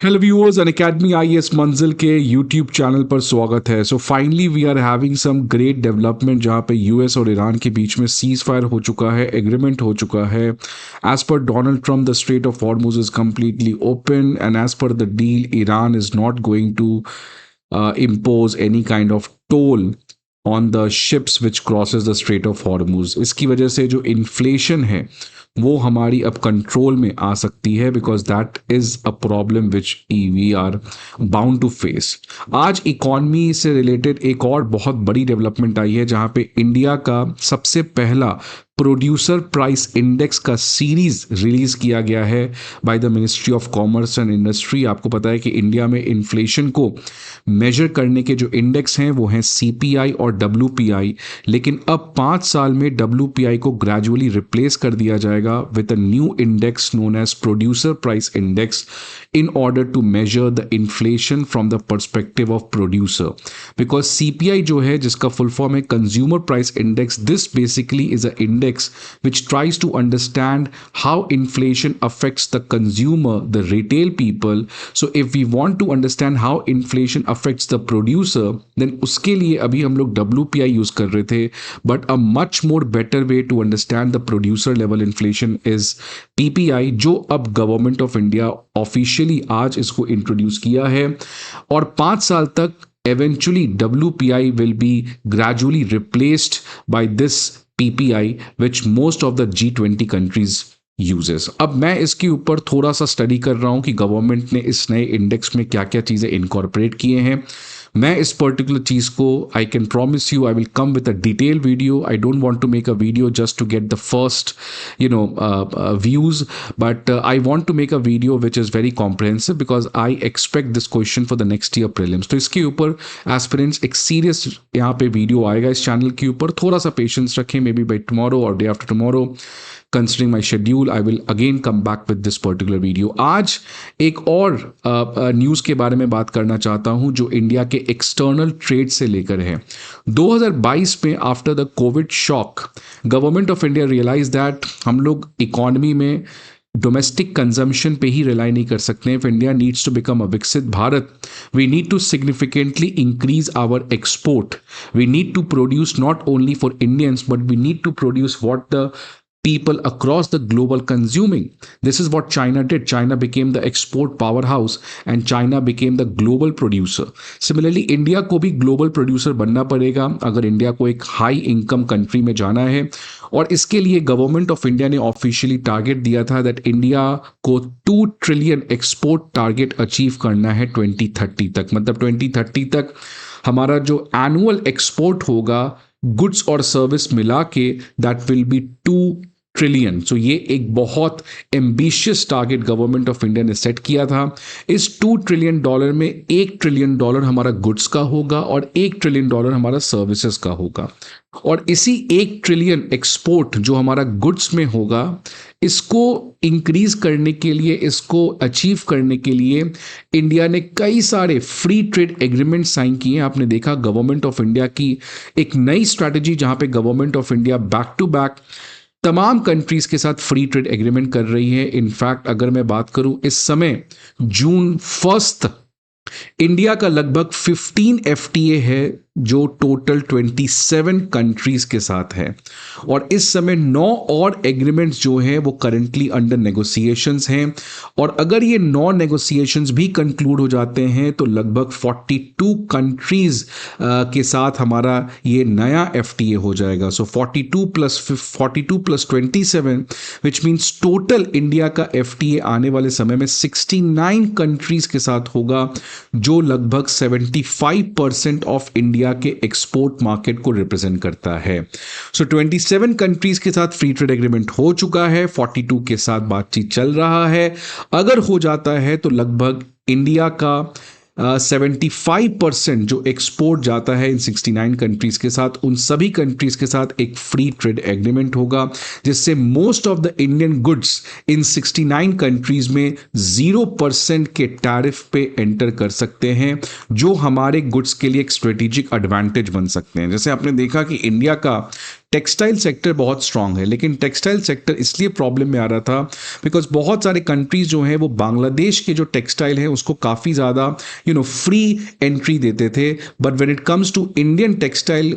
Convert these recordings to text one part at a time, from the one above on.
Hello viewers, Unacademy IAS Manzil के YouTube channel पर स्वागत है। So finally we are having some great development जहां पे यूएस और ईरान के बीच में सीज फायर हो चुका है, एग्रीमेंट हो चुका है। As per Donald Trump the strait of Hormuz is completely open and as per the deal Iran is not going to impose any kind of toll on the ships which crosses the Strait of Hormuz। इसकी वजह से जो inflation है वो हमारी अब control में आ सकती है, because that is a problem which we are bound to face. आज इकॉनमी से रिलेटेड एक और बहुत बड़ी डेवलपमेंट आई है जहां पे इंडिया का सबसे पहला प्रोड्यूसर प्राइस इंडेक्स का सीरीज रिलीज किया गया है by the ministry of commerce and industry. आपको पता है कि इंडिया में इन्फ्लेशन को मेजर करने के जो इंडेक्स हैं वो हैं सीपीआई और डब्ल्यूपीआई, लेकिन अब 5 साल में डब्ल्यूपीआई को ग्रेजुअली रिप्लेस कर दिया जाएगा with a new index known as producer price index in order to measure the inflation from the perspective of producer, because CPI जो है जिसका full form है consumer price index, this basically is a index which tries to understand how inflation affects the consumer, the retail people. So if we want to understand how inflation affects the producer, then उसके लिए अभी हम लोग WPI use कर रहे थे, but a much more better way to understand the producer level inflation is PPI, जो अब गवर्नमेंट ऑफ इंडिया ऑफिशियली आज इसको इंट्रोड्यूस किया है। और 5 साल तक eventually WPI will be gradually replaced by this PPI which most of the G20 countries uses। अब मैं इसके ऊपर थोड़ा सा स्टडी कर रहा हूं कि गवर्नमेंट ने इस नए इंडेक्स में क्या क्या चीज़ें इनकॉर्पोरेट किए हैं। मैं इस पर्टिकुलर चीज़ को I can promise you I will come with a detail video. I don't want to make a video just to get the first views, but I want to make a video which is very comprehensive because I expect this question for the next year prelims. तो इसके ऊपर aspirants एक serious यहाँ पे video आएगा इस channel के ऊपर। थोड़ा सा पेशेंस रखें, मे बी बाई टुमारो और day after tomorrow, considering my schedule I will again come back with this particular video। आज एक और न्यूज़ के बारे में बात करना चाहता हूं जो इंडिया के एक्सटर्नल ट्रेड से लेकर है। 2022 में after the covid shock government of India realise that हम लोग इकॉनमी में डोमेस्टिक कंजम्पशन पे ही रिलाई नहीं कर सकते हैं। If India needs to become a विकसित Bharat, we need to significantly increase our export. We need to produce not only for Indians but we need to produce what the people across the global consuming। This is what China did। China became the export powerhouse and China became the global producer। Similarly India को भी global producer बनना पड़ेगा अगर India को एक high income country में जाना है। और इसके लिए गवर्नमेंट ऑफ इंडिया ने ऑफिशियली टारगेट दिया था दैट इंडिया को 2 ट्रिलियन एक्सपोर्ट टारगेट अचीव करना है 2030 तक। मतलब 2030 तक हमारा जो एनुअल एक्सपोर्ट होगा गुड्स और सर्विस मिला के दैट विल बी 2 ट्रिलियन। सो ये एक बहुत ambitious target government of India ने सेट किया था। इस $2 ट्रिलियन में $1 ट्रिलियन हमारा गुड्स का होगा और $1 ट्रिलियन हमारा सर्विसेज का होगा। और इसी 1 ट्रिलियन एक्सपोर्ट जो हमारा गुड्स में होगा, इसको इंक्रीज करने के लिए, इसको अचीव करने के लिए इंडिया ने कई सारे फ्री ट्रेड एग्रीमेंट साइन किए। आपने देखा गवर्नमेंट ऑफ इंडिया की एक नई स्ट्रैटेजी जहां पे government of India back to back तमाम कंट्रीज के साथ फ्री ट्रेड एग्रीमेंट कर रही है। इनफैक्ट अगर मैं बात करूं इस समय जून 1 इंडिया का लगभग 15 एफटीए है जो टोटल 27 कंट्रीज के साथ है। और इस समय 9 और एग्रीमेंट्स जो हैं वो करंटली अंडर नेगोशिएशंस हैं। और अगर ये 9 नेगोशिएशंस भी कंक्लूड हो जाते हैं तो लगभग 42 कंट्रीज के साथ हमारा ये नया एफटीए हो जाएगा। सो 42 plus 27 which means total India का एफटीए आने वाले समय में 69 कंट्रीज के साथ होगा, जो लगभग 75% ऑफ इंडिया के एक्सपोर्ट मार्केट को रिप्रेजेंट करता है। सो 27 कंट्रीज के साथ फ्री ट्रेड एग्रीमेंट हो चुका है, 42 के साथ बातचीत चल रहा है। अगर हो जाता है तो लगभग इंडिया का 75% जो एक्सपोर्ट जाता है इन 69 कंट्रीज के साथ, उन सभी कंट्रीज के साथ एक फ्री ट्रेड एग्रीमेंट होगा, जिससे most of the Indian goods in 69 countries में 0% के टैरिफ पे एंटर कर सकते हैं, जो हमारे गुड्स के लिए एक स्ट्रेटेजिक एडवांटेज बन सकते हैं। जैसे आपने देखा कि इंडिया का टेक्सटाइल सेक्टर बहुत स्ट्रांग है, लेकिन टेक्सटाइल सेक्टर इसलिए प्रॉब्लम में आ रहा था बिकॉज बहुत सारे कंट्रीज जो हैं वो बांग्लादेश के जो टेक्सटाइल है उसको काफ़ी ज़्यादा फ्री एंट्री देते थे, but when it comes to Indian textile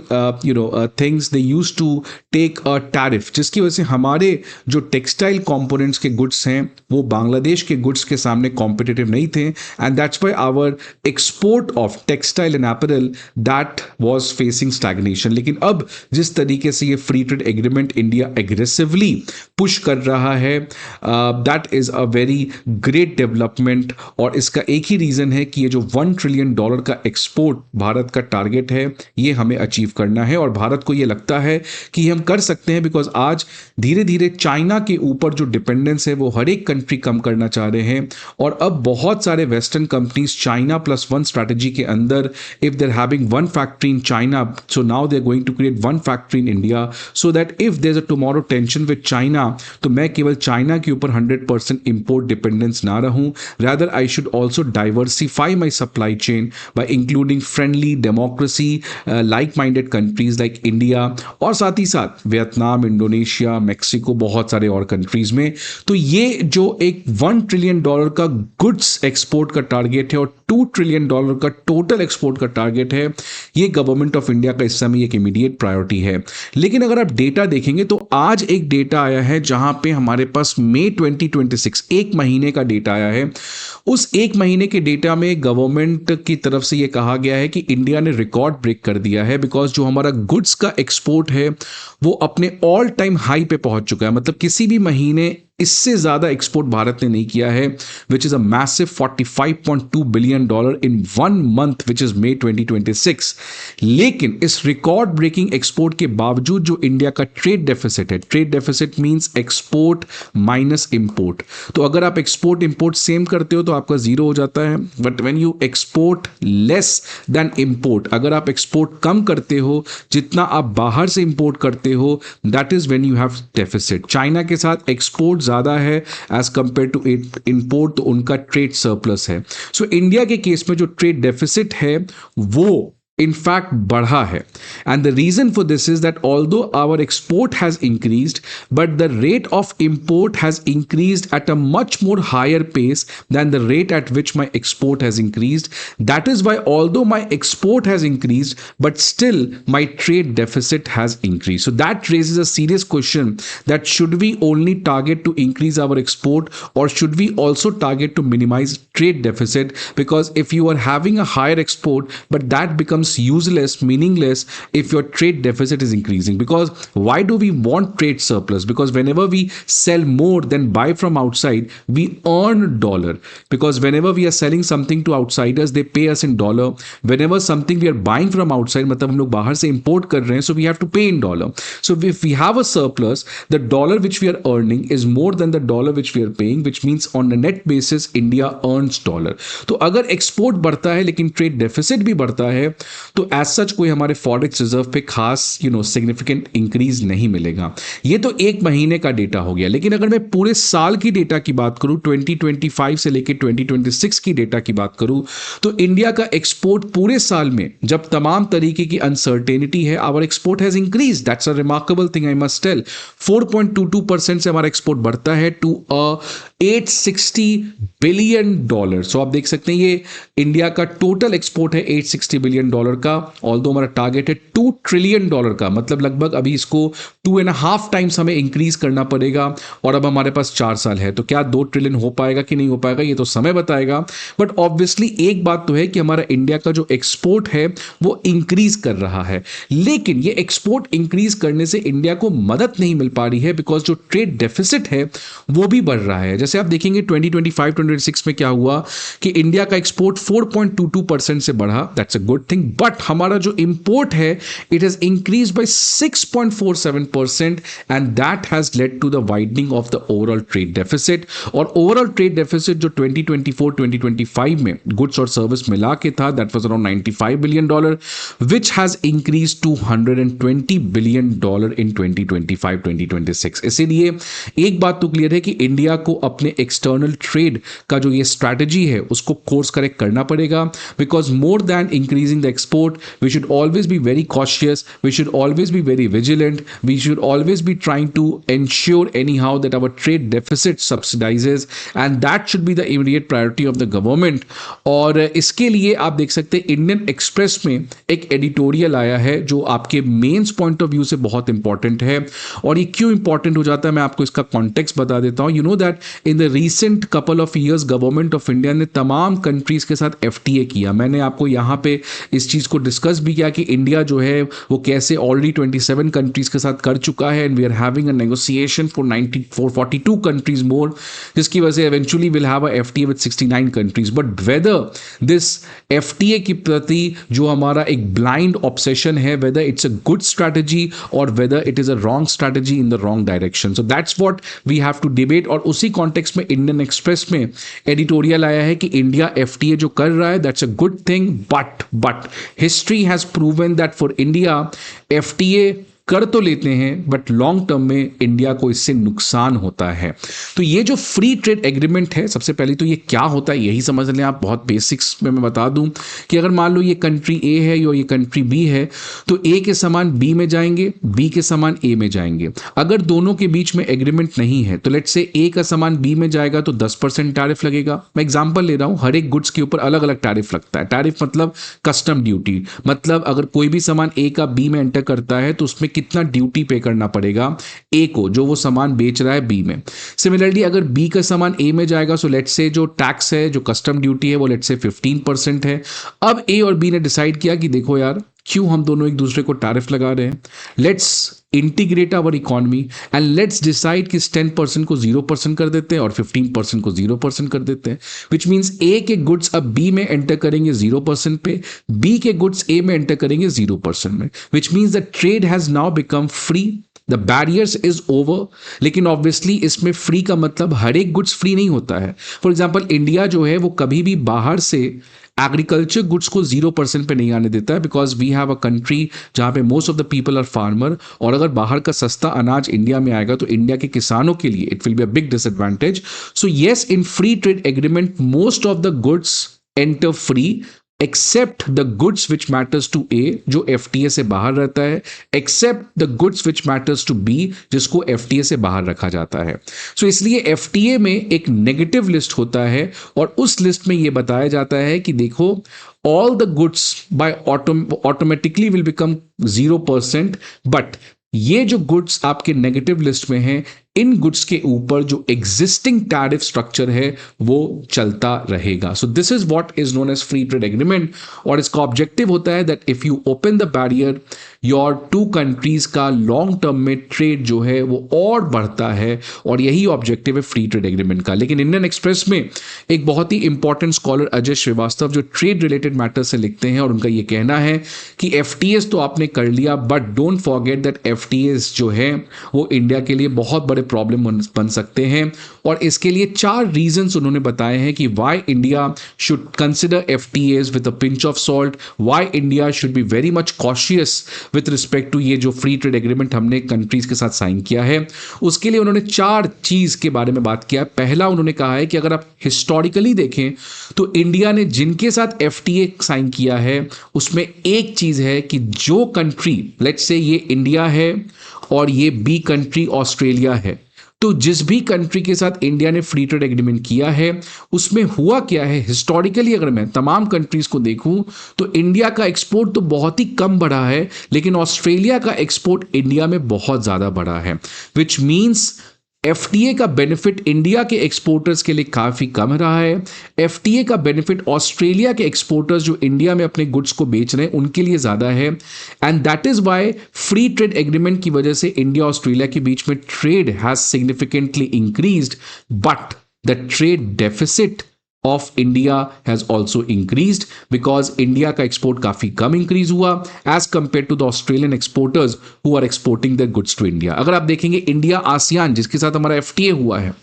things they use to take a tariff, जिसकी वजह से हमारे जो टेक्सटाइल कंपोनेंट्स के गुड्स हैं वो बांग्लादेश के गुड्स के सामने कॉम्पिटिटिव नहीं थे, and that's why our export of textile and apparel that was facing stagnation. लेकिन अब जिस तरीके से ये free trade agreement India aggressively push कर रहा है, that is a very great development, और इसका एक ही रीजन है कि ये जो $1 ट्रिलियन का एक्सपोर्ट भारत का टारगेट है ये हमें अचीव करना है, और भारत को ये लगता है कि हम कर सकते हैं बिकॉज आज धीरे धीरे चाइना के ऊपर जो डिपेंडेंस है वो हर एक कंट्री कम करना चाह रहे हैं, और अब बहुत सारे western companies China plus one strategy के अंदर, if they're having one factory in China, so now they are going to create one factory in India, so that if there is a tomorrow tension with China, तो मैं केवल China के ऊपर 100% import dependence ना रहूं, rather I should also diversify my supply chain by including friendly democracy like-minded countries like India, और साथ ही साथ वियतनाम, इंडोनेशिया, मेक्सिको, बहुत सारे और कंट्रीज में। तो ये जो एक $1 ट्रिलियन का गुड्स एक्सपोर्ट का टारगेट है और $2 ट्रिलियन का टोटल एक्सपोर्ट का टारगेट है, ये गवर्नमेंट ऑफ इंडिया का इस समय एक इमीडिएट प्रायोरिटी है। लेकिन अगर आप डेटा देखेंगे तो आज एक डेटा आया है जहां पे हमारे पास मई 2026 एक महीने का डेटा आया है। उस एक महीने के डेटा में गवर्नमेंट की तरफ से यह कहा गया है कि इंडिया ने रिकॉर्ड ब्रेक कर दिया है, बिकॉज जो हमारा गुड्स का एक्सपोर्ट है वो अपने ऑल टाइम हाई पे पहुंच चुका है। मतलब किसी भी महीने इससे ज्यादा एक्सपोर्ट भारत ने नहीं किया है, which is a massive $45.2 billion in 1 month which is May 2026। लेकिन इस रिकॉर्ड ब्रेकिंग एक्सपोर्ट के बावजूद जो इंडिया का ट्रेड डेफिसिट है, trade deficit means export minus import, तो अगर आप एक्सपोर्ट इंपोर्ट सेम करते हो तो आपका जीरो हो जाता है, but when you export less than import, अगर आप एक्सपोर्ट कम करते हो जितना आप बाहर से इंपोर्ट करते हो, that is when you have deficit. China के साथ एक्सपोर्ट ज्यादा है एज कंपेयर टू इंपोर्ट, तो उनका ट्रेड सरप्लस है। सो इंडिया के केस में जो ट्रेड डेफिसिट है वो in fact बढ़ा है, and the reason for this is that although our export has increased, but the rate of import has increased at a much more higher pace than the rate at which my export has increased. That is why although my export has increased, but still my trade deficit has increased. So that raises a serious question that should we only target to increase our export, or should we also target to minimize trade deficit? Because if you are having a higher export but that becomes useless, meaningless if your trade deficit is increasing. Because why do we want trade surplus? Because whenever we sell more than buy from outside, we earn dollar. Because whenever we are selling something to outsiders, they pay us in dollar. Whenever something we are buying from outside, मतलब हम लोग बाहर से import कर रहे हैं, so we have to pay in dollar. So if we have a surplus, the dollar which we are earning is more than the dollar which we are paying, which means on a net basis India earns dollar. तो अगर export बढ़ता है लेकिन trade deficit भी बढ़ता है तो as such कोई हमारे फॉरेक्स रिजर्व पे खास सिग्निफिकेंट इंक्रीज नहीं मिलेगा। ये तो एक महीने का डेटा हो गया, लेकिन अगर मैं पूरे साल की डेटा की बात करूं, 2025 से लेकर 2026 की डेटा की बात करूं, तो इंडिया का एक्सपोर्ट पूरे साल में, जब तमाम तरीके की अनसर्टेनिटी है, our export has increase. That's a remarkable thing, I must tell. 4.22% से हमारा एक्सपोर्ट बढ़ता है टू $860 बिलियन। सो आप देख सकते हैं ये इंडिया का टोटल एक्सपोर्ट है $860 बिलियन का, ऑल्दो हमारा टारगेट है $2 ट्रिलियन का, मतलब लगभग अभी इसको 2.5 टाइम्स हमें इंक्रीज करना पड़ेगा, और अब हमारे पास 4 साल है। तो क्या 2 ट्रिलियन हो पाएगा कि नहीं हो पाएगा ये तो समय बताएगा, बट ऑब्वियसली एक बात तो है कि हमारा इंडिया का जो एक्सपोर्ट है वो इंक्रीज कर रहा है, लेकिन ये एक्सपोर्ट इंक्रीज करने से इंडिया को मदद नहीं मिल पा रही है, बिकॉज जो ट्रेड डेफिसिट है वो भी बढ़ रहा है। जैसे आप देखेंगे 2025-26 में क्या हुआ कि इंडिया का एक्सपोर्ट 4.22% से बढ़ा, that's a good thing, but हमारा जो इंपोर्ट है it has increase by 6.47%, and that has led to the widening of the overall trade deficit. और ओवरऑल ट्रेड डेफिसिट जो 2024-2025 में गुड्स और सर्विस मिला के था, that was around $95 billion, which has increase to $120 billion in 2025-2026। इसीलिए एक बात तो क्लियर है कि इंडिया को अपने एक्सटर्नल ट्रेड का जो ये स्ट्रैटेजी है उसको कोर्स करेक्ट करना पड़ेगा, because more than increasing the export, we should always be very cautious, we should always be very vigilant, we should always be trying to ensure anyhow that our trade deficit subsidizes, and that should be the immediate priority of the government. और इसके लिए आप देख सकते हैं Indian express में एक editorial आया है जो आपके मेंस पॉइंट ऑफ व्यू से बहुत इंपॉर्टेंट है। और ये क्यों इंपॉर्टेंट हो जाता है मैं आपको इसका कॉन्टेक्स्ट बता देता हूं। You know that in the recent couple of years government of India ने तमाम कंट्रीज के साथ एफटीए किया। मैंने आपको यहाँ पे इस चीज़ को डिस्कस भी किया कि इंडिया जो है वो कैसे ऑलरेडी 27 कंट्रीज के साथ कर चुका है, and we are having a negotiation for 42 countries more, जिसकी वजह से eventually we'll have a FTA with 69 countries. But whether this FTA की प्रति जो हमारा एक blind obsession है, whether it's a good strategy or whether it is a wrong strategy in the wrong direction. So that's what we have to debate. और उसी context में Indian express में एडिटोरियल आया है कि इंडिया FTA जो कर रहा है that's a good thing, but history has proven that for India FTA कर तो लेते हैं बट लॉन्ग टर्म में इंडिया को इससे नुकसान होता है। तो ये जो फ्री ट्रेड एग्रीमेंट है, सबसे पहले तो ये क्या होता है यही समझ लें आप। बहुत बेसिक्स में मैं बता दूं कि अगर मान लो ये कंट्री ए है और ये कंट्री बी है, तो ए के सामान बी में जाएंगे, बी के सामान ए में जाएंगे। अगर दोनों के बीच में एग्रीमेंट नहीं है तो लेट्स से ए का सामान बी में जाएगा तो 10% टैरिफ लगेगा। मैं एग्जाम्पल ले रहा हूं, हर एक गुड्स के ऊपर अलग अलग टैरिफ लगता है। टैरिफ मतलब कस्टम ड्यूटी, मतलब अगर कोई भी सामान ए का बी में एंटर करता है तो उसमें कितना ड्यूटी पे करना पड़ेगा ए को, जो वो सामान बेच रहा है बी में। सिमिलरली अगर बी का सामान ए में जाएगा, सो लेट्स से जो टैक्स है, जो कस्टम ड्यूटी है, वो लेट्स से 15% है। अब ए और बी ने डिसाइड किया कि देखो यार, क्यों हम दोनों एक दूसरे को टैरिफ लगा रहे हैं, let's integrate our economy and let's decide कि 10% को 0% कर देते हैं और 15% को 0% कर देते हैं। विच मीन्स ए के गुड्स अब बी में एंटर करेंगे 0% पे, बी के गुड्स ए में एंटर करेंगे 0% में, which means the trade has now become free, the barriers is over. लेकिन ऑब्वियसली इसमें फ्री का मतलब हर एक गुड्स फ्री नहीं होता है। फॉर एग्जाम्पल इंडिया जो है वो कभी भी बाहर से एग्रीकल्चर गुड्स को 0% पे नहीं आने देता है, because we have a country जहाँ पे most of the people are farmer. और अगर बाहर का सस्ता अनाज इंडिया में आएगा तो इंडिया के किसानों के लिए it will be a big disadvantage. So yes, in free trade agreement most of the goods enter free except the goods which matters to A, जो एफटीए से बाहर रहता है, except the goods which matters to B, जिसको FTA से बाहर रखा जाता है। सो इसलिए एफटीए में एक नेगेटिव लिस्ट होता है और उस लिस्ट में यह बताया जाता है कि देखो, all the goods by automatically will become 0%, but ये जो गुड्स आपके नेगेटिव लिस्ट में हैं, इन गुड्स के ऊपर जो एग्जिस्टिंग टैरिफ स्ट्रक्चर है वो चलता रहेगा। So this is what is known as free trade agreement. और इसका ऑब्जेक्टिव होता है that if you open the barrier, your two countries का लॉन्ग टर्म में ट्रेड जो है वो और बढ़ता है, और यही ऑब्जेक्टिव है फ्री ट्रेड एग्रीमेंट का। लेकिन इंडियन एक्सप्रेस में एक बहुत ही इंपॉर्टेंट स्कॉलर अजय श्रीवास्तव जो ट्रेड रिलेटेड मैटर से लिखते हैं, और उनका ये कहना है कि एफटीएस तो आपने कर लिया, but don't forget that FTS जो है वो इंडिया के लिए बहुत बड़े प्रॉब्लम बन सकते हैं। और इसके लिए 4 रीजंस उन्होंने बताए हैं कि why India should consider FTAs with a pinch of salt, why India should be very much cautious with respect to ये जो फ्री ट्रेड एग्रीमेंट हमने कंट्रीज के साथ साइन किया है। उसके लिए उन्होंने 4 चीज के बारे में बात किया है। पहला उन्होंने कहा है कि अगर आप हिस्टोरिकली देखें तो इंडिया ने जिनके साथ एफटीए साइन किया है उसमें एक चीज है कि जो कंट्री, लेट्स से ये इंडिया है और ये बी कंट्री ऑस्ट्रेलिया है, तो जिस भी कंट्री के साथ इंडिया ने फ्री ट्रेड एग्रीमेंट किया है उसमें हुआ क्या है, हिस्टोरिकली अगर मैं तमाम कंट्रीज को देखूं तो इंडिया का एक्सपोर्ट तो बहुत ही कम बढ़ा है, लेकिन ऑस्ट्रेलिया का एक्सपोर्ट इंडिया में बहुत ज्यादा बढ़ा है। विच मीन्स एफटीए का बेनिफिट इंडिया के एक्सपोर्टर्स के लिए काफी कम रहा है। एफटीए का बेनिफिट ऑस्ट्रेलिया के एक्सपोर्टर्स जो इंडिया में अपने गुड्स को बेच रहे हैं उनके लिए ज्यादा है। And that is why free trade agreement की वजह से इंडिया ऑस्ट्रेलिया के बीच में trade has significantly increased, but the trade deficit of India has also increased, because India का एक्सपोर्ट काफी कम इंक्रीज हुआ as compared to the Australian exporters who are exporting their goods to India. अगर आप देखेंगे इंडिया आसियान जिसके साथ हमारा एफटीए हुआ है,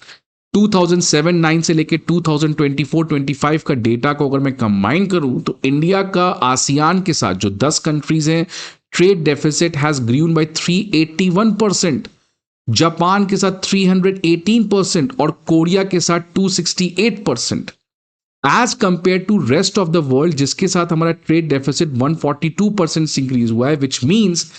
2007-9 से लेके 2024-25 का डेटा को अगर मैं कंबाइन करूं तो इंडिया का आसियान के साथ जो 10 कंट्रीज हैं, trade deficit has grown by 381%, Japan के साथ 318% और कोरिया के साथ 268%। As compared to rest of the world, जिसके साथ हमारा ट्रेड डेफिसिट 142% से इंक्रीज हुआ है, विच मीन्स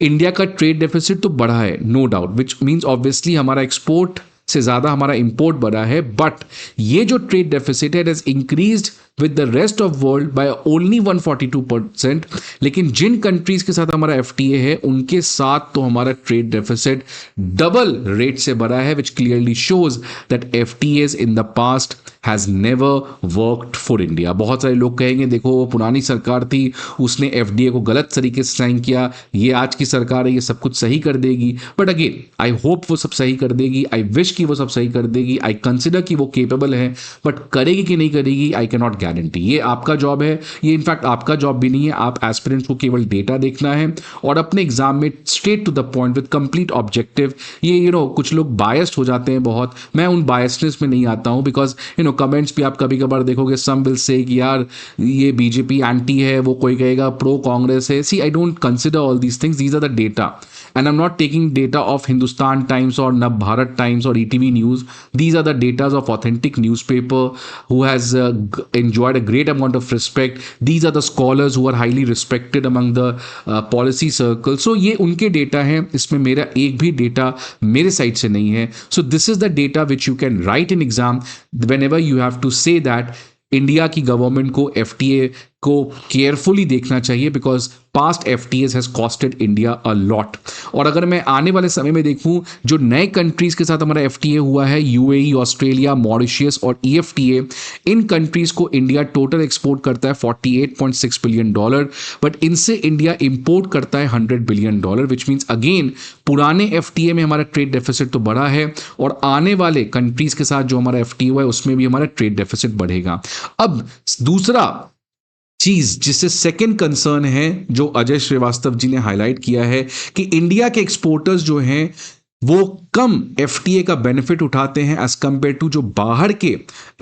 इंडिया का ट्रेड डेफिसिट तो बढ़ा है, no doubt, which means obviously हमारा एक्सपोर्ट से ज्यादा हमारा इंपोर्ट बढ़ा है, बट ये जो ट्रेड डेफिसिट है it has increased with the rest of world by only 142%। लेकिन जिन कंट्रीज के साथ हमारा एफटीए है उनके साथ तो हमारा ट्रेड डेफिसिट डबल रेट से बढ़ा है, which clearly shows that FTAs in the past has never worked for India. बहुत सारे लोग कहेंगे देखो वो पुरानी सरकार थी, उसने एफडीए को गलत तरीके से साइन किया, ये आज की सरकार है, ये सब कुछ सही कर देगी। बट अगेन आई होप वो सब सही कर देगी, आई विश कि वो सब सही कर देगी, आई कंसिडर कि वो केपेबल है, बट करेगी कि नहीं करेगी आई कैन नॉट गारंटी। ये आपका जॉब है, ये इनफैक्ट आपका जॉब भी नहीं है। आप एस्पिरेंट्स को केवल डेटा देखना है और अपने एग्जाम में straight to the point with complete objective. ये कुछ लोग बायस्ड हो जाते हैं बहुत, मैं उन बायसनेस में नहीं आता हूं, बिकॉज कमेंट्स भी आप कभी कभार देखोगे, सम विल से कि यार ये बीजेपी एंटी है, वो कोई कहेगा प्रो कांग्रेस है। See I don't consider all these things, these are the data and I'm not taking data of Hindustan Times or Navbharat Times or ETV News. These are the data of authentic newspaper who has enjoyed a great amount of respect. These are the scholars who are highly respected among the policy circle. So ये उनके data हैं, इसमें मेरा एक भी data मेरे side से नहीं है. So this is the data which you can write in exam whenever you have to say that India की गवर्नमेंट को एफटीए को केयरफुली देखना चाहिए, because past FTAs has costed India a lot. और अगर मैं आने वाले समय में देखूं जो नए कंट्रीज के साथ हमारा एफटीए हुआ है, यूएई, ऑस्ट्रेलिया, मॉरिशियस और ईएफटीए, इन कंट्रीज को इंडिया टोटल एक्सपोर्ट करता है $48.6 बिलियन, बट इनसे इंडिया इंपोर्ट करता है $100 बिलियन, विच मीन्स अगेन पुराने एफटीए में हमारा ट्रेड डेफिसिट तो बढ़ा है और आने वाले कंट्रीज के साथ जो हमारा एफटीए हुआ है उसमें भी हमारा ट्रेड डेफिसिट बढ़ेगा। अब दूसरा चीज जिससे सेकंड कंसर्न है जो अजय श्रीवास्तव जी ने हाईलाइट किया है कि इंडिया के एक्सपोर्टर्स जो हैं वो कम एफटीए का बेनिफिट उठाते हैं एज कंपेयर टू जो बाहर के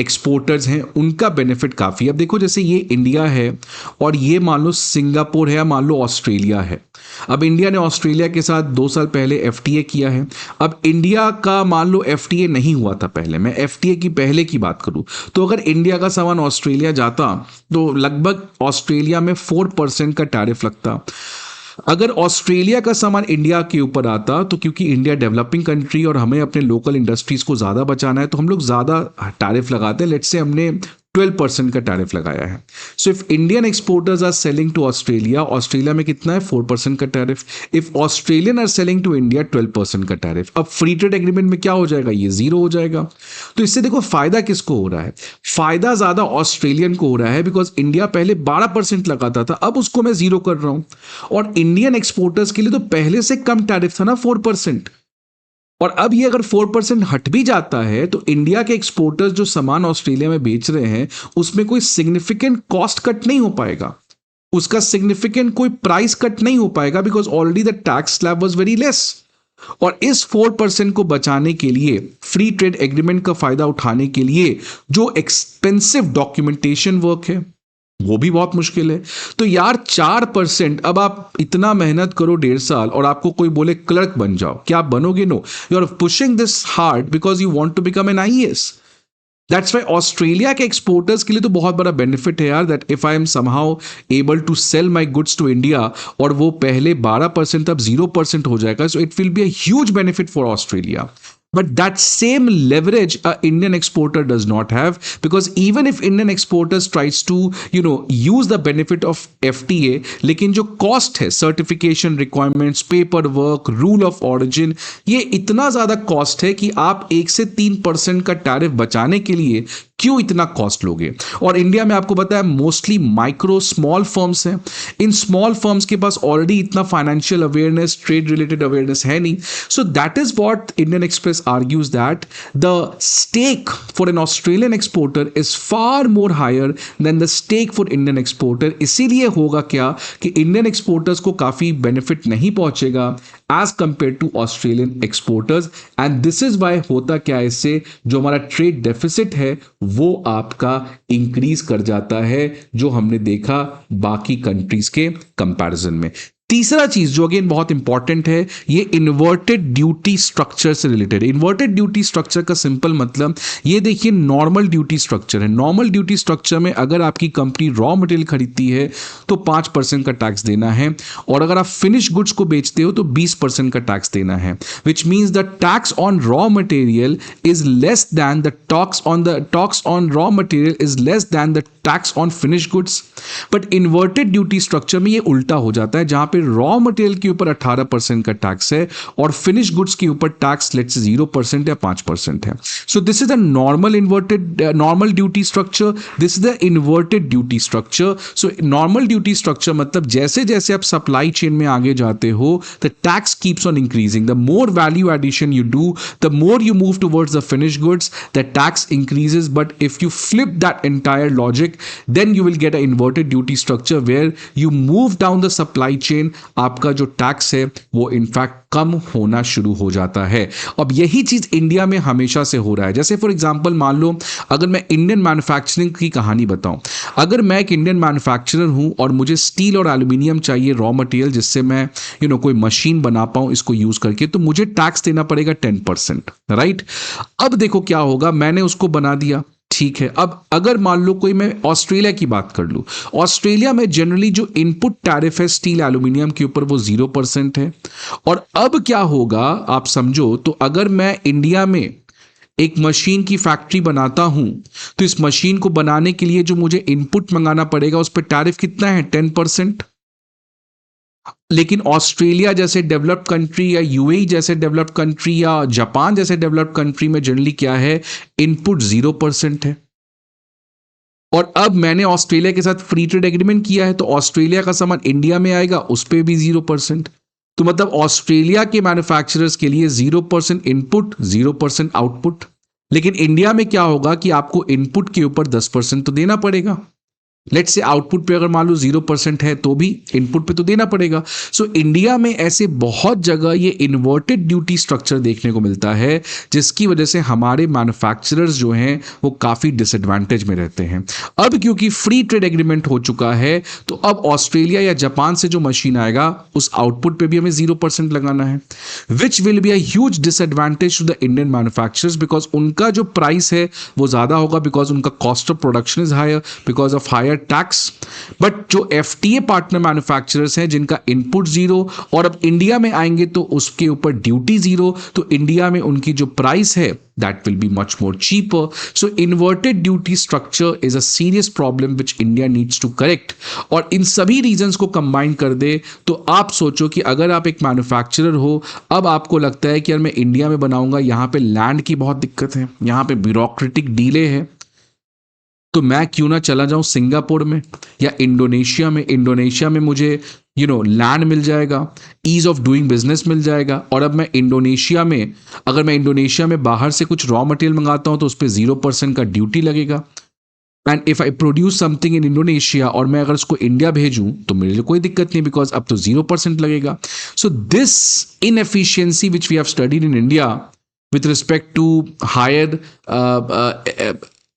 एक्सपोर्टर्स हैं, उनका बेनिफिट काफ़ी। अब देखो जैसे ये इंडिया है और ये मान लो सिंगापुर है या मान लो ऑस्ट्रेलिया है। अब इंडिया ने ऑस्ट्रेलिया के साथ 2 साल पहले एफटीए किया है। अब इंडिया का मान लो एफटीए नहीं हुआ था पहले, मैं एफटीए की पहले की बात करूं तो अगर इंडिया का सामान ऑस्ट्रेलिया जाता तो लगभग ऑस्ट्रेलिया में 4% का टैरिफ लगता। अगर ऑस्ट्रेलिया का सामान इंडिया के ऊपर आता तो क्योंकि इंडिया डेवलपिंग कंट्री और हमें अपने लोकल इंडस्ट्रीज को ज़्यादा बचाना है तो हम लोग ज़्यादा टैरिफ लगाते हैं। लेट्स से हमने 12% का टैरिफ लगाया है। So if Indian exporters are selling to Australia, Australia में कितना है 4% का tariff. If Australian are selling to India 12% का टैरिफ। अब फ्री ट्रेड एग्रीमेंट में क्या हो जाएगा, ये 0 हो जाएगा। तो इससे देखो फायदा किसको हो रहा है, फायदा ज्यादा ऑस्ट्रेलियन को हो रहा है, बिकॉज इंडिया पहले 12% लगाता था, अब उसको मैं 0 कर रहा हूं। और इंडियन एक्सपोर्टर्स के लिए तो पहले से कम टैरिफ था ना 4%, और अब ये अगर 4% हट भी जाता है तो इंडिया के एक्सपोर्टर्स जो सामान ऑस्ट्रेलिया में बेच रहे हैं उसमें कोई सिग्निफिकेंट कॉस्ट कट नहीं हो पाएगा, उसका सिग्निफिकेंट कोई प्राइस कट नहीं हो पाएगा, because already the tax slab was very less. और इस 4% को बचाने के लिए, फ्री ट्रेड एग्रीमेंट का फायदा उठाने के लिए जो एक्सपेंसिव डॉक्यूमेंटेशन वर्क है वो भी बहुत मुश्किल है। तो यार 4%, अब आप इतना मेहनत करो 1.5 साल और आपको कोई बोले क्लर्क बन जाओ, क्या आप बनोगे? No, you are pushing this hard because you want to become an IAS. That's why Australia के एक्सपोर्टर्स के लिए तो बहुत बड़ा बेनिफिट है यार, that if I am somehow able to sell my goods to India, और वो पहले 12% अब 0% हो जाएगा, so it will be a huge benefit for Australia. But that same leverage a Indian exporter does not have, because even if Indian exporters tries to use the benefit of FTA, लेकिन जो cost है, certification requirements, paperwork, rule of origin, ये इतना ज़्यादा cost है कि आप 1 से 3% का टैरिफ बचाने के लिए क्यों इतना कॉस्ट लोगे? और इंडिया में आपको पता है मोस्टली माइक्रो स्मॉल फर्म्स हैं। इन स्मॉल फर्म्स के पास ऑलरेडी इतना financial awareness, trade related awareness है नहीं। So that is what Indian Express argues, that the stake for an Australian exporter is far more higher than the stake for Indian exporter. इसीलिए होगा क्या कि Indian exporters को काफी benefit नहीं पहुंचेगा as compared to Australian exporters. And this is why होता क्या है, इससे जो हमारा ट्रेड डेफिसिट है वो आपका इंक्रीज कर जाता है, जो हमने देखा बाकी कंट्रीज के कंपैरिजन में। तीसरा चीज जो अगेन बहुत इंपॉर्टेंट है, ये इन्वर्टेड ड्यूटी स्ट्रक्चर से रिलेटेड है। इन्वर्टेड ड्यूटी स्ट्रक्चर का सिंपल मतलब, ये देखिए नॉर्मल ड्यूटी स्ट्रक्चर है। नॉर्मल ड्यूटी स्ट्रक्चर में अगर आपकी कंपनी रॉ मटेरियल खरीदती है तो 5% का टैक्स देना है, और अगर आप फिनिश गुड्स को बेचते हो तो 20% का टैक्स देना है, which means the tax on raw material is less than the tax on raw material is less than the tax on finish goods. But inverted duty structure में ये उल्टा हो जाता है, जहां पे रॉ मटेरियल के ऊपर 18% का टैक्स है और फिनिश गुड्स के ऊपर टैक्स लेट्स से 0% या 5% है। सो this is the normal duty structure, this is the inverted duty structure. So normal duty structure मतलब जैसे जैसे आप सप्लाई चेन में आगे जाते हो, the tax keeps on increasing, the more value addition you do, the more you move towards the finished goods, the tax increases. But if you flip that entire logic, then you will get an inverted duty structure where you move down the supply chain, आपका जो tax है वो in fact कम होना शुरू हो जाता है। अब यही चीज इंडिया में हमेशा से हो रहा है। जैसे फॉर एग्जांपल मान लो, अगर मैं इंडियन मैन्युफैक्चरिंग की कहानी बताऊं, अगर मैं एक इंडियन मैन्युफैक्चरर हूं और मुझे स्टील और एल्यूमिनियम चाहिए रॉ मटेरियल, जिससे मैं कोई मशीन बना पाऊं इसको यूज करके, तो मुझे टैक्स देना पड़ेगा 10%, राइट। अब देखो क्या होगा, मैंने उसको बना दिया, ठीक है। अब अगर मान लो कोई, मैं ऑस्ट्रेलिया की बात कर लूं, ऑस्ट्रेलिया में जनरली जो इनपुट टैरिफ है स्टील एल्यूमिनियम के ऊपर वो 0% है। और अब क्या होगा आप समझो, तो अगर मैं इंडिया में एक मशीन की फैक्ट्री बनाता हूं, तो इस मशीन को बनाने के लिए जो मुझे इनपुट मंगाना पड़ेगा उस पर टैरिफ कितना है, 10%। लेकिन ऑस्ट्रेलिया जैसे डेवलप्ड कंट्री या यूएई जैसे डेवलप्ड कंट्री या जापान जैसे डेवलप्ड कंट्री में जनरली क्या है, इनपुट 0% है। और अब मैंने ऑस्ट्रेलिया के साथ फ्री ट्रेड एग्रीमेंट किया है, तो ऑस्ट्रेलिया का सामान इंडिया में आएगा, उस पर भी 0%। तो मतलब ऑस्ट्रेलिया के मैन्युफैक्चरर्स के लिए 0% इनपुट, 0% आउटपुट। लेकिन इंडिया में क्या होगा कि आपको इनपुट के ऊपर 10% तो देना पड़ेगा। लेट्स से आउटपुट पे अगर मान लो 0% है तो भी इनपुट पे तो देना पड़ेगा। सो इंडिया में ऐसे बहुत जगह ये इन्वर्टेड ड्यूटी स्ट्रक्चर देखने को मिलता है, जिसकी वजह से हमारे मैन्युफैक्चरर्स जो हैं वो काफ़ी डिसएडवांटेज में रहते हैं। अब क्योंकि फ्री ट्रेड एग्रीमेंट हो चुका है, तो अब ऑस्ट्रेलिया या जापान से जो मशीन आएगा उस आउटपुट पे भी हमें 0% लगाना है, which will be a huge disadvantage to the Indian manufacturers, because उनका जो प्राइस है वो ज़्यादा होगा, बिकॉज उनका cost of production is higher because of higher tax. But जो एफटीए पार्टनर मैन्युफैक्चरर्स हैं जिनका इनपुट 0 और अब इंडिया में आएंगे तो उसके ऊपर ड्यूटी 0, तो इंडिया में उनकी जो प्राइस है that will be much more cheaper. So inverted duty structure is a serious problem which India needs to correct. और इन सभी रीजंस को कंबाइन कर दे तो आप सोचो कि अगर आप एक मैन्युफैक्चरर हो, अब आपको लगता है कि यार मैं इंडिया में बनाऊंगा, यहाँ पे लैंड की बहुत दिक्कत है, यहाँ पे ब्यूरोक्रेटिक डीले है, तो मैं क्यों ना चला जाऊं सिंगापुर में या इंडोनेशिया में मुझे लैंड मिल जाएगा, ईज ऑफ डूइंग बिजनेस मिल जाएगा। और अब मैं अगर मैं इंडोनेशिया में बाहर से कुछ रॉ मटेरियल मंगाता हूं तो उस पर 0% का ड्यूटी लगेगा। And if I produce something in Indonesia और मैं अगर उसको इंडिया भेजूं तो मेरे लिए कोई दिक्कत नहीं, बिकॉज अब तो 0% लगेगा। So this inefficiency which we have studied in India with respect to higher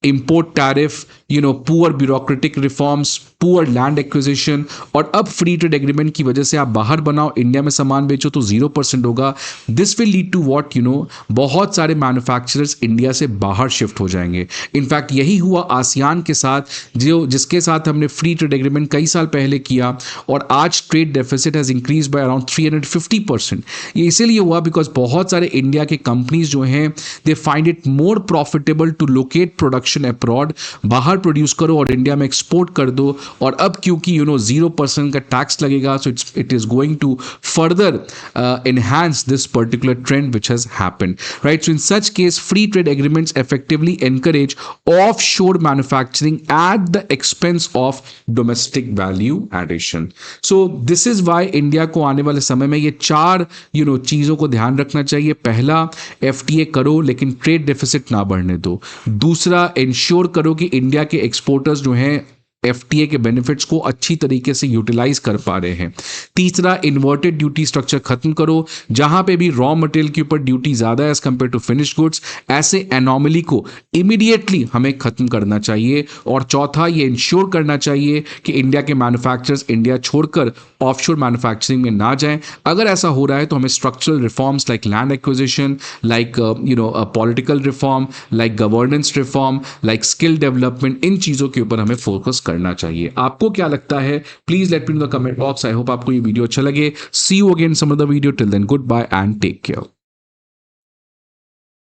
import tariff, poor bureaucratic reforms, poor land acquisition, और अब फ्री ट्रेड एग्रीमेंट की वजह से आप बाहर बनाओ इंडिया में सामान बेचो तो 0% होगा। This will lead to what, बहुत सारे मैन्युफैक्चरर्स इंडिया से बाहर शिफ्ट हो जाएंगे। इनफैक्ट यही हुआ आसियान के साथ, जिसके साथ हमने फ्री ट्रेड एग्रीमेंट कई साल पहले किया, और आज trade deficit has increase by around 350%। ये इसीलिए हुआ बिकॉज बहुत सारे इंडिया के कंपनीज जो हैं they find it more profitable to locate production abroad, बाहर प्रोड्यूस करो और इंडिया में एक्सपोर्ट कर दो। और अब क्योंकि 0% का टैक्स लगेगा, so it is going to further enhance this particular trend which has happened, right? So in such case, free trade agreements effectively encourage offshore manufacturing at the expense of domestic value addition. So this is why India को आने वाले समय में ये 4 चीज़ों को ध्यान रखना चाहिए। पहला, FTA करो लेकिन ट्रेड डेफिसिट ना बढ़ने दो। दूसरा, इंश्योर करो कि इंडिया के एक्सपोर्टर्स जो हैं एफटीए के बेनिफिट्स को अच्छी तरीके से यूटिलाइज कर पा रहे हैं। तीसरा, इन्वर्टेड ड्यूटी स्ट्रक्चर खत्म करो, जहां पे भी रॉ मटेरियल के ऊपर ड्यूटी ज्यादा है as compared to finish goods. ऐसे एनॉमली को इमीडिएटली हमें खत्म करना चाहिए। और चौथा, ये इंश्योर करना चाहिए कि इंडिया के मैन्युफैक्चरर्स इंडिया छोड़कर ऑफशोर मैन्युफैक्चरिंग में ना जाएं। अगर ऐसा हो रहा है तो हमें structural reforms like land acquisition, like political reform, like governance reform, like skill development, इन चीज़ों के ऊपर हमें फोकस करना चाहिए। आपको क्या लगता है? Please let me in the comment box. I hope आपको ये वीडियो अच्छा लगे। See you again some other video. Till then good bye and take care.